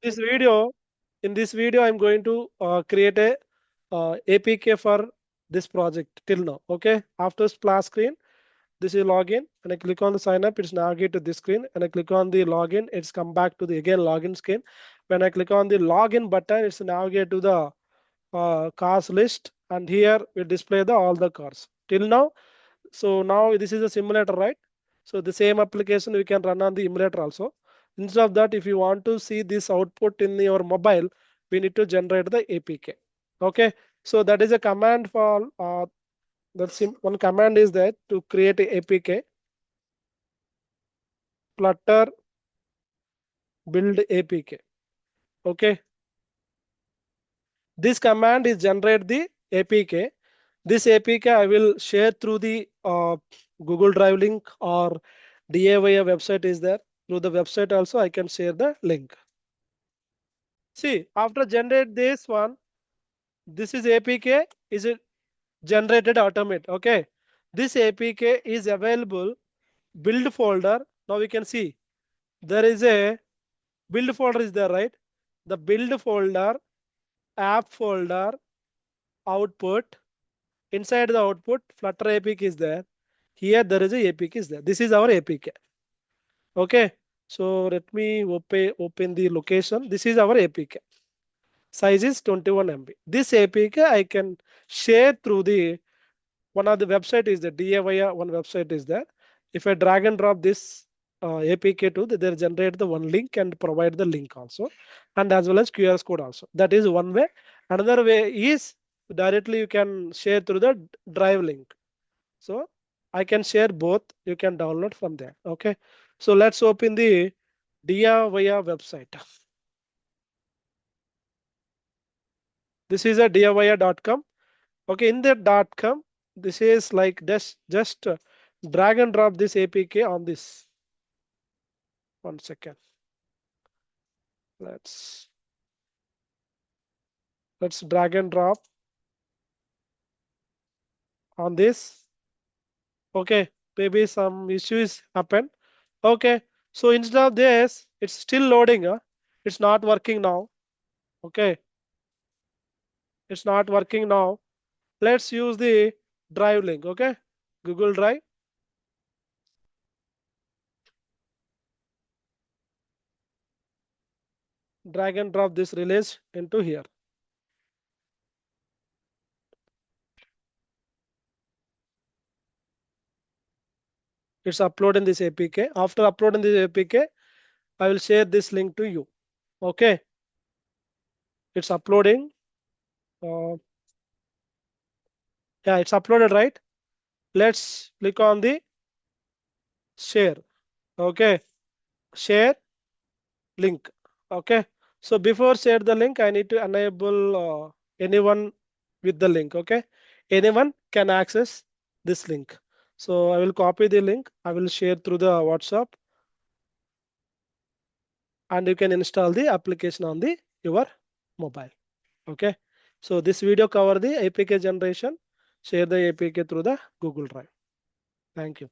this video, in this video, I'm going to create a APK for this project till now. Okay. After splash screen, this is login, and I click on the sign up. It's navigate to this screen, and I click on the login. It's come back to the again login screen. When I click on the login button, it's navigate to the cars list, and here we display the all the cars till now. So now this is a simulator, right? So the same application we can run on the emulator also. Instead of that, if you want to see this output in your mobile, we need to generate the APK. Okay, so that is a command for one command is that to create a APK, flutter build APK. Okay, this command is generate the APK. This APK I will share through the Google Drive link or DAVIA website is there. Through the website also I can share the link. See, after generate this one, this is APK is it generated automate. Okay, this APK is available build folder. Now we can see there is a build folder is there, right? The build folder, app folder, output. Inside the output, Flutter APK is there. Here there is a APK is there. This is our APK. Okay. So let me open the location. This is our APK. Size is 21 MB. This APK I can share through the one of the website is the DAVIA one website is there. If I drag and drop this APK to they'll generate the one link and provide the link also, and as well as QR code also. That is one way. Another way is directly you can share through the drive link. So I can share both. You can download from there. Okay. So let's open the DIY website. This is a DIY.com. Okay. In that .com, this is like just drag and drop this APK on this. 1 second. Let's drag and drop on this. Okay. Maybe some issues happen. Okay. So instead of this, it's still loading. It's not working now. Okay. It's not working now. Let's use the drive link. Okay, Google Drive. Drag and drop this release into here. It's uploading this APK. After uploading this APK, I will share this link to you. Okay, it's uploading. Yeah, it's uploaded, right? Let's click on the share. Okay, share link. Okay, so before share the link, I need to enable anyone with the link. Okay, anyone can access this link. So I will copy the link. I will share through the WhatsApp, and you can install the application on the your mobile. Okay, so this video cover the APK generation. Share the APK through the Google Drive. Thank you.